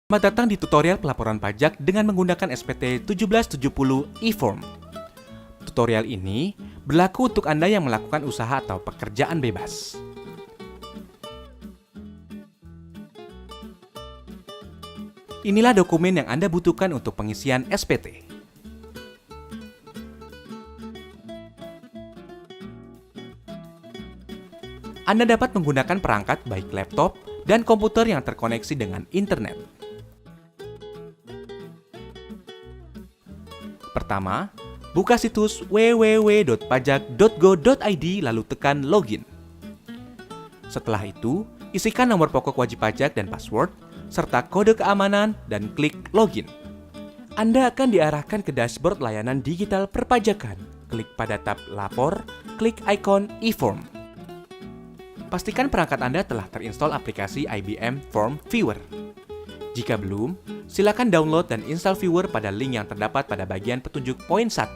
Selamat datang di tutorial pelaporan pajak dengan menggunakan SPT 1770 e-form. Tutorial ini berlaku untuk Anda yang melakukan usaha atau pekerjaan bebas. Inilah dokumen yang Anda butuhkan untuk pengisian SPT. Anda dapat menggunakan perangkat baik laptop dan komputer yang terkoneksi dengan internet. Pertama, buka situs www.pajak.go.id lalu tekan login. Setelah itu, isikan nomor pokok wajib pajak dan password, serta kode keamanan dan klik login. Anda akan diarahkan ke dashboard layanan digital perpajakan. Klik pada tab Lapor, klik ikon e-form. Pastikan perangkat Anda telah terinstall aplikasi IBM Form Viewer. Jika belum, silakan download dan install Viewer pada link yang terdapat pada bagian petunjuk poin 1.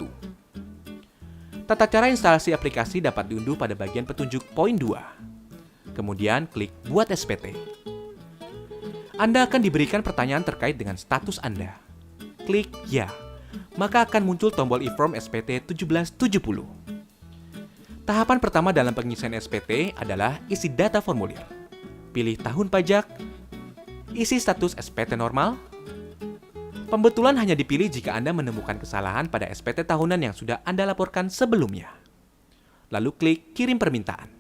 Tata cara instalasi aplikasi dapat diunduh pada bagian petunjuk poin 2. Kemudian klik Buat SPT. Anda akan diberikan pertanyaan terkait dengan status Anda. Klik Ya, maka akan muncul tombol e-form SPT 1770. Tahapan pertama dalam pengisian SPT adalah isi data formulir. Pilih tahun pajak, isi status SPT normal. Pembetulan hanya dipilih jika Anda menemukan kesalahan pada SPT tahunan yang sudah Anda laporkan sebelumnya. Lalu klik Kirim permintaan.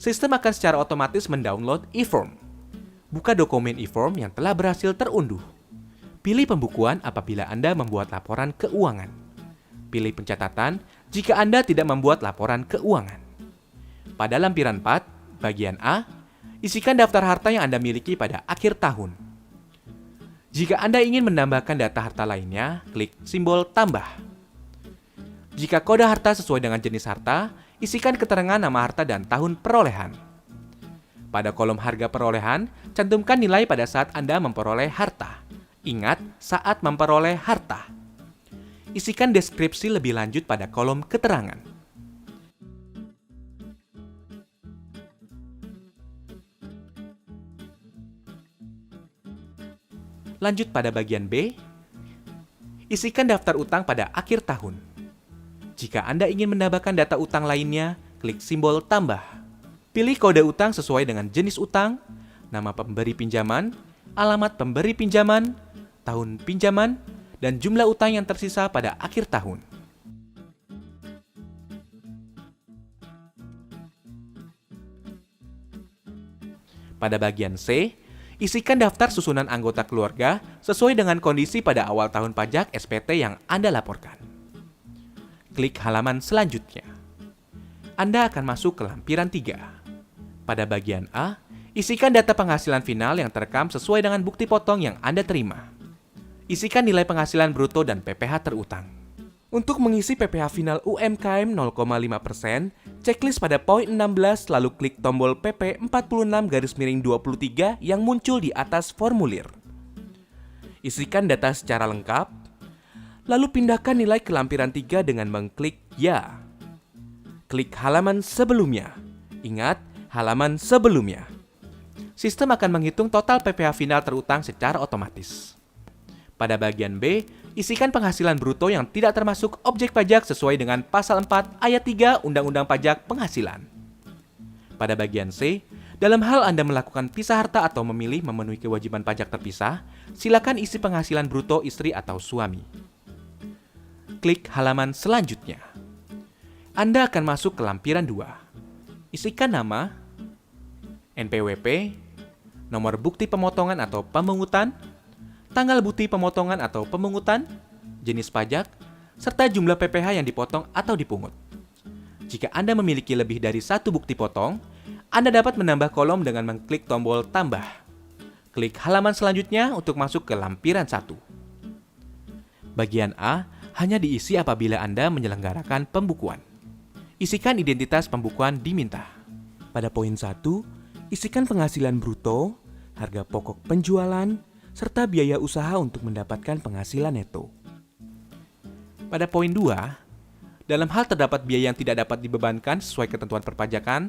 Sistem akan secara otomatis mendownload e-form. Buka dokumen e-form yang telah berhasil terunduh. Pilih pembukuan apabila Anda membuat laporan keuangan. Pilih pencatatan jika Anda tidak membuat laporan keuangan. Pada lampiran 4, bagian A, isikan daftar harta yang Anda miliki pada akhir tahun. Jika Anda ingin menambahkan data harta lainnya, klik simbol tambah. Jika kode harta sesuai dengan jenis harta, isikan keterangan nama harta dan tahun perolehan. Pada kolom harga perolehan, cantumkan nilai pada saat Anda memperoleh harta. Ingat, saat memperoleh harta. Isikan deskripsi lebih lanjut pada kolom keterangan. Lanjut pada bagian B, isikan daftar utang pada akhir tahun. Jika Anda ingin menambahkan data utang lainnya, klik simbol tambah. Pilih kode utang sesuai dengan jenis utang, nama pemberi pinjaman, alamat pemberi pinjaman, tahun pinjaman, dan jumlah utang yang tersisa pada akhir tahun. Pada bagian C, isikan daftar susunan anggota keluarga sesuai dengan kondisi pada awal tahun pajak SPT yang Anda laporkan. Klik halaman selanjutnya. Anda akan masuk ke lampiran 3. Pada bagian A, isikan data penghasilan final yang terekam sesuai dengan bukti potong yang Anda terima. Isikan nilai penghasilan bruto dan PPh terutang. Untuk mengisi PPh final UMKM 0,5%, checklist pada poin 16 lalu klik tombol PP 46-23 yang muncul di atas formulir. Isikan data secara lengkap, lalu pindahkan nilai ke lampiran 3 dengan mengklik Ya. Klik halaman sebelumnya. Ingat, halaman sebelumnya. Sistem akan menghitung total PPh final terutang secara otomatis. Pada bagian B, isikan penghasilan bruto yang tidak termasuk objek pajak sesuai dengan pasal 4 ayat 3 Undang-Undang Pajak Penghasilan. Pada bagian C, dalam hal Anda melakukan pisah harta atau memilih memenuhi kewajiban pajak terpisah, silakan isi penghasilan bruto istri atau suami. Klik halaman selanjutnya. Anda akan masuk ke lampiran 2. Isikan nama, NPWP, nomor bukti pemotongan atau pemungutan, tanggal bukti pemotongan atau pemungutan, jenis pajak, serta jumlah PPh yang dipotong atau dipungut. Jika Anda memiliki lebih dari satu bukti potong, Anda dapat menambah kolom dengan mengklik tombol tambah. Klik halaman selanjutnya untuk masuk ke lampiran 1. Bagian A hanya diisi apabila Anda menyelenggarakan pembukuan. Isikan identitas pembukuan diminta. Pada poin 1, isikan penghasilan bruto, harga pokok penjualan, serta biaya usaha untuk mendapatkan penghasilan neto. Pada poin 2, dalam hal terdapat biaya yang tidak dapat dibebankan sesuai ketentuan perpajakan,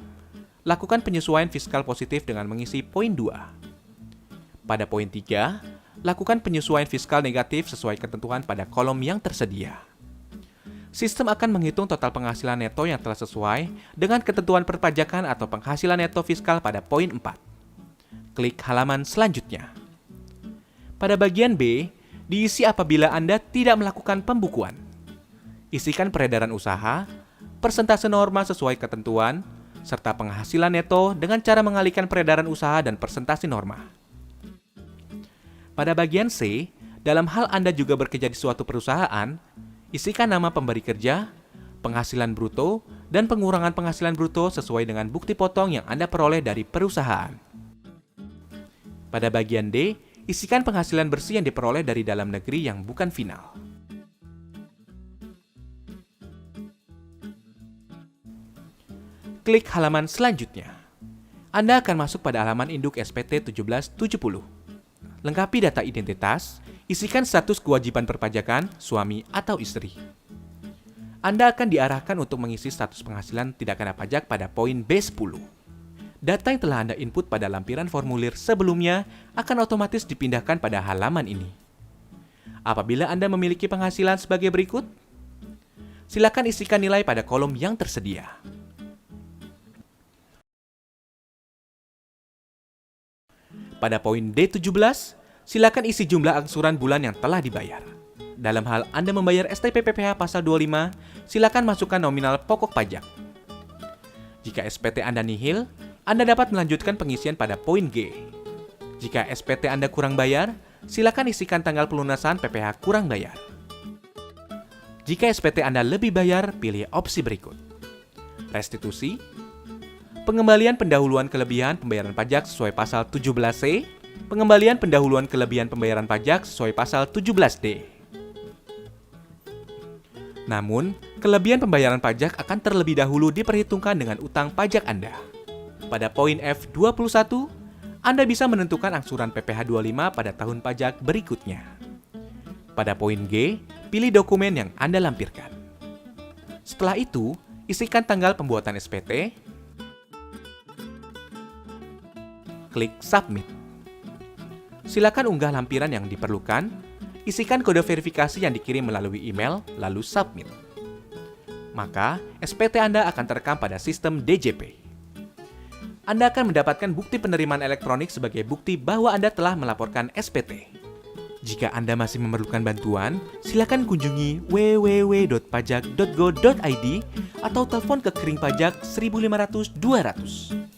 lakukan penyesuaian fiskal positif dengan mengisi poin 2. Pada poin 3, lakukan penyesuaian fiskal negatif sesuai ketentuan pada kolom yang tersedia. Sistem akan menghitung total penghasilan neto yang telah sesuai dengan ketentuan perpajakan atau penghasilan neto fiskal pada poin 4. Klik halaman selanjutnya. Pada bagian B, diisi apabila Anda tidak melakukan pembukuan. Isikan peredaran usaha, persentase norma sesuai ketentuan, serta penghasilan neto dengan cara mengalihkan peredaran usaha dan persentase norma. Pada bagian C, dalam hal Anda juga bekerja di suatu perusahaan, isikan nama pemberi kerja, penghasilan bruto, dan pengurangan penghasilan bruto sesuai dengan bukti potong yang Anda peroleh dari perusahaan. Pada bagian D, isikan penghasilan bersih yang diperoleh dari dalam negeri yang bukan final. Klik halaman selanjutnya. Anda akan masuk pada halaman induk SPT 1770. Lengkapi data identitas, isikan status kewajiban perpajakan, suami atau istri. Anda akan diarahkan untuk mengisi status penghasilan tidak kena pajak pada poin B10. Data yang telah Anda input pada lampiran formulir sebelumnya akan otomatis dipindahkan pada halaman ini. Apabila Anda memiliki penghasilan sebagai berikut, silakan isikan nilai pada kolom yang tersedia. Pada poin D17, silakan isi jumlah angsuran bulan yang telah dibayar. Dalam hal Anda membayar STP PPh pasal 25, silakan masukkan nominal pokok pajak. Jika SPT Anda nihil, Anda dapat melanjutkan pengisian pada poin G. Jika SPT Anda kurang bayar, silakan isikan tanggal pelunasan PPh kurang bayar. Jika SPT Anda lebih bayar, pilih opsi berikut. Restitusi, pengembalian pendahuluan kelebihan pembayaran pajak sesuai pasal 17C, pengembalian pendahuluan kelebihan pembayaran pajak sesuai pasal 17D. Namun, kelebihan pembayaran pajak akan terlebih dahulu diperhitungkan dengan utang pajak Anda. Pada poin F21, Anda bisa menentukan angsuran PPh 25 pada tahun pajak berikutnya. Pada poin G, pilih dokumen yang Anda lampirkan. Setelah itu, isikan tanggal pembuatan SPT, klik Submit. Silakan unggah lampiran yang diperlukan, isikan kode verifikasi yang dikirim melalui email, lalu Submit. Maka, SPT Anda akan terekam pada sistem DJP. Anda akan mendapatkan bukti penerimaan elektronik sebagai bukti bahwa Anda telah melaporkan SPT. Jika Anda masih memerlukan bantuan, silakan kunjungi www.pajak.go.id atau telepon ke Kering Pajak 1500 200.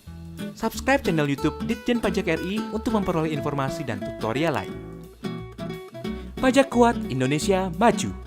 Subscribe channel YouTube Ditjen Pajak RI untuk memperoleh informasi dan tutorial lain. Pajak Kuat, Indonesia Maju.